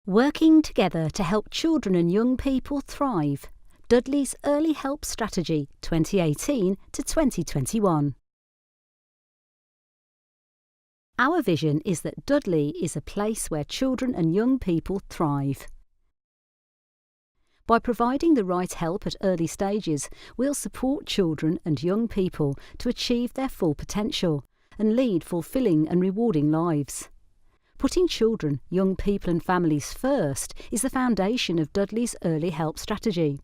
Working together to help children and young people thrive. Dudley's Early Help Strategy 2018 to 2021. Our vision is that Dudley is a place where children and young people thrive. By providing the right help at early stages, we'll support children and young people to achieve their full potential and lead fulfilling and rewarding lives. Putting children, young people and families first is the foundation of Dudley's Early Help Strategy.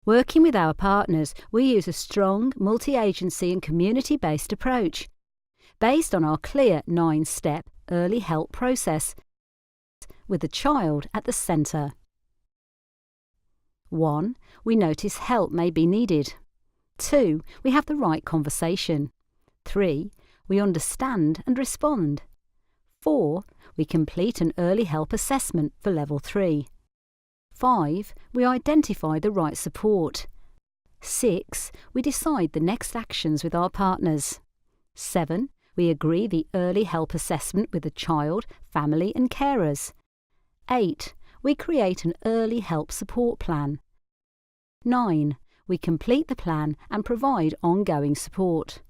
Working with our partners, we use a strong, multi-agency and community-based approach, based on our clear 9-step early help process, with the child at the centre. 1. We notice help may be needed. 2. We have the right conversation. 3. We understand and respond. 4. We complete an early help assessment for Level 3. 5. We identify the right support. 6. We decide the next actions with our partners. 7. We agree the early help assessment with the child, family and carers. 8. We create an early help support plan. 9. We complete the plan and provide ongoing support.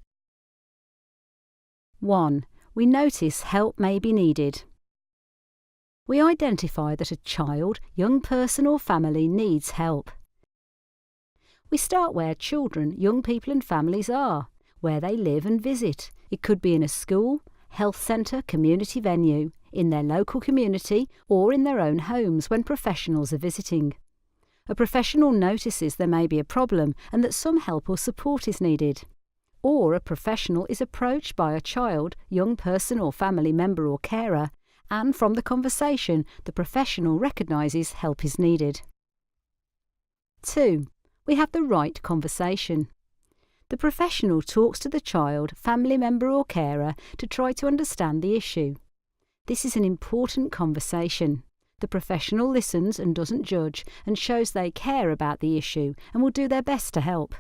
1. We notice help may be needed. We identify that a child, young person or family needs help. We start where children, young people and families are, where they live and visit. It could be in a school, health centre, community venue, in their local community or in their own homes when professionals are visiting. A professional notices there may be a problem and that some help or support is needed. Or a professional is approached by a child, young person or family member or carer, and from the conversation, the professional recognises help is needed. 2. We have the right conversation. The professional talks to the child, family member or carer to try to understand the issue. This is an important conversation. The professional listens and doesn't judge and shows they care about the issue and will do their best to help.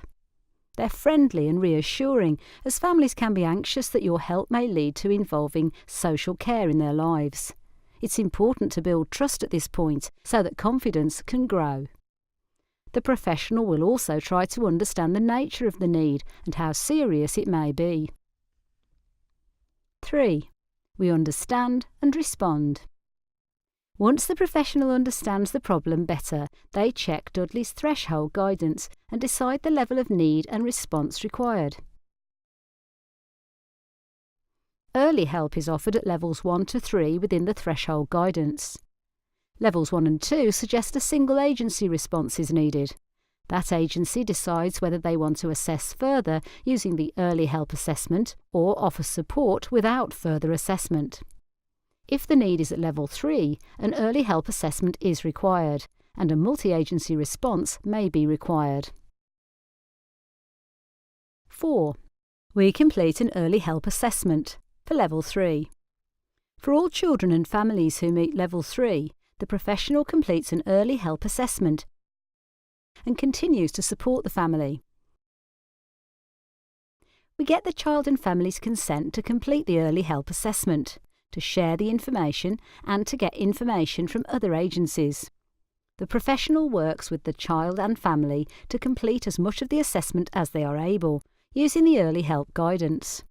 They're friendly and reassuring, as families can be anxious that your help may lead to involving social care in their lives. It's important to build trust at this point so that confidence can grow. The professional will also try to understand the nature of the need and how serious it may be. 3. We understand and respond. Once the professional understands the problem better, they check Dudley's threshold guidance and decide the level of need and response required. Early help is offered at levels 1 to 3 within the threshold guidance. Levels 1 and 2 suggest a single agency response is needed. That agency decides whether they want to assess further using the early help assessment or offer support without further assessment. If the need is at Level 3, an early help assessment is required, and a multi-agency response may be required. 4. We complete an early help assessment for Level 3. For all children and families who meet Level 3, the professional completes an early help assessment and continues to support the family. We get the child and family's consent to complete the early help assessment, to share the information and to get information from other agencies. The professional works with the child and family to complete as much of the assessment as they are able, using the early help guidance.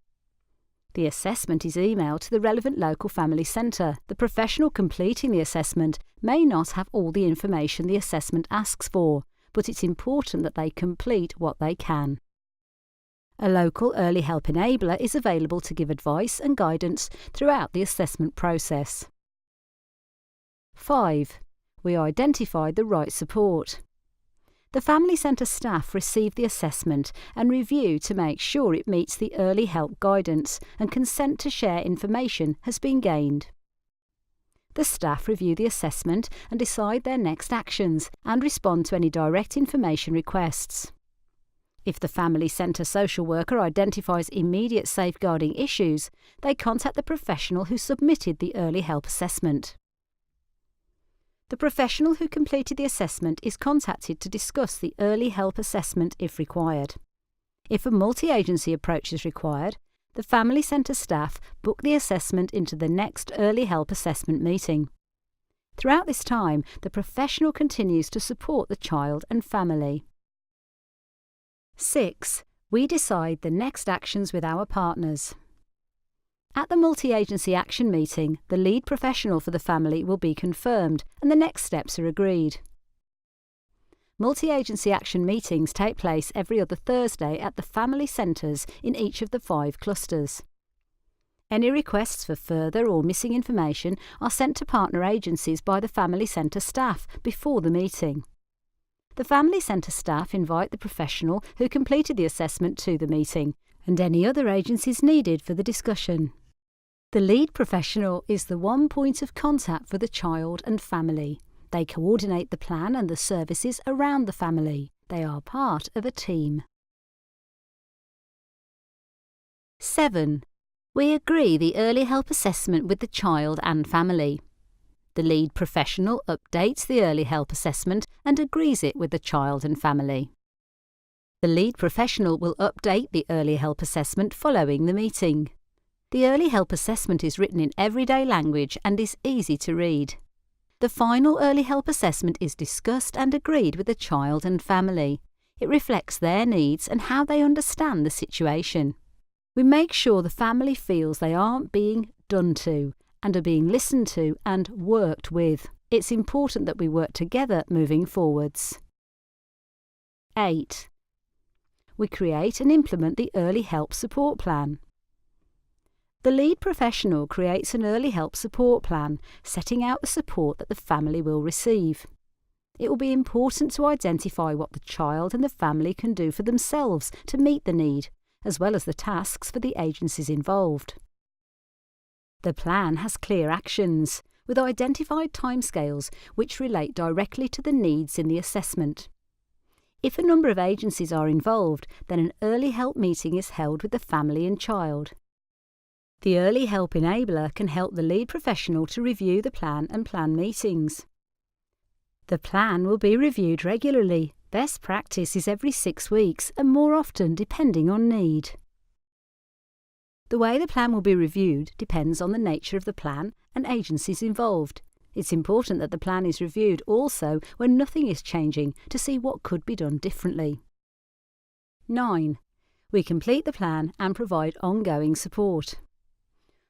The assessment is emailed to the relevant local family centre. The professional completing the assessment may not have all the information the assessment asks for, but it's important that they complete what they can. A local early help enabler is available to give advice and guidance throughout the assessment process. 5. We identify the right support. The family centre staff receive the assessment and review to make sure it meets the early help guidance and consent to share information has been gained. The staff review the assessment and decide their next actions and respond to any direct information requests. If the family centre social worker identifies immediate safeguarding issues, they contact the professional who submitted the early help assessment. The professional who completed the assessment is contacted to discuss the early help assessment if required. If a multi-agency approach is required, the family centre staff book the assessment into the next early help assessment meeting. Throughout this time, the professional continues to support the child and family. 6. We decide the next actions with our partners. At the multi-agency action meeting, the lead professional for the family will be confirmed and the next steps are agreed. Multi-agency action meetings take place every other Thursday at the family centres in each of the 5 clusters. Any requests for further or missing information are sent to partner agencies by the family centre staff before the meeting. The family centre staff invite the professional who completed the assessment to the meeting and any other agencies needed for the discussion. The lead professional is the one point of contact for the child and family. They coordinate the plan and the services around the family. They are part of a team. 7. We agree the early help assessment with the child and family. The lead professional updates the early help assessment and agrees it with the child and family. The lead professional will update the early help assessment following the meeting. The early help assessment is written in everyday language and is easy to read. The final early help assessment is discussed and agreed with the child and family. It reflects their needs and how they understand the situation. We make sure the family feels they aren't being done to and are being listened to and worked with. It's important that we work together moving forwards. 8. We create and implement the early help support plan. The lead professional creates an early help support plan, setting out the support that the family will receive. It will be important to identify what the child and the family can do for themselves to meet the need, as well as the tasks for the agencies involved. The plan has clear actions, with identified timescales which relate directly to the needs in the assessment. If a number of agencies are involved, then an early help meeting is held with the family and child. The early help enabler can help the lead professional to review the plan and plan meetings. The plan will be reviewed regularly. Best practice is every 6 weeks and more often depending on need. The way the plan will be reviewed depends on the nature of the plan and agencies involved. It's important that the plan is reviewed also when nothing is changing to see what could be done differently. 9. We complete the plan and provide ongoing support.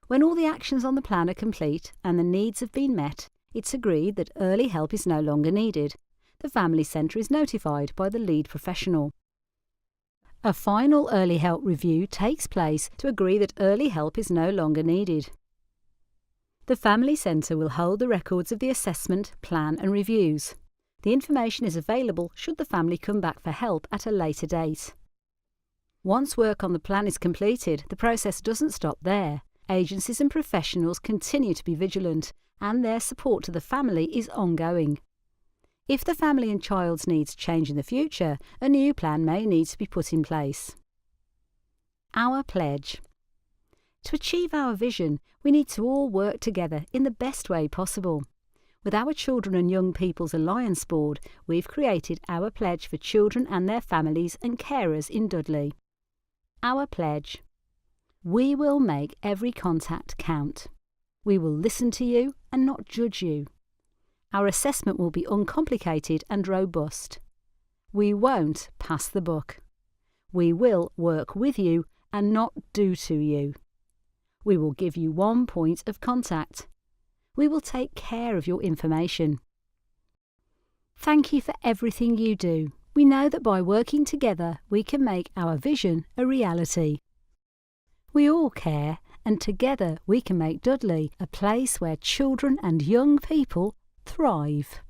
When all the actions on the plan are complete and the needs have been met, it's agreed that early help is no longer needed. The family centre is notified by the lead professional. A final early help review takes place to agree that early help is no longer needed. The family centre will hold the records of the assessment, plan and reviews. The information is available should the family come back for help at a later date. Once work on the plan is completed, the process doesn't stop there. Agencies and professionals continue to be vigilant, and their support to the family is ongoing. If the family and child's needs change in the future, a new plan may need to be put in place. Our pledge. To achieve our vision, we need to all work together in the best way possible. With our Children and Young People's Alliance Board, we've created our pledge for children and their families and carers in Dudley. Our pledge. We will make every contact count. We will listen to you and not judge you. Our assessment will be uncomplicated and robust. We won't pass the buck. We will work with you and not do to you. We will give you one point of contact. We will take care of your information. Thank you for everything you do. We know that by working together, we can make our vision a reality. We all care, and together we can make Dudley a place where children and young people thrive.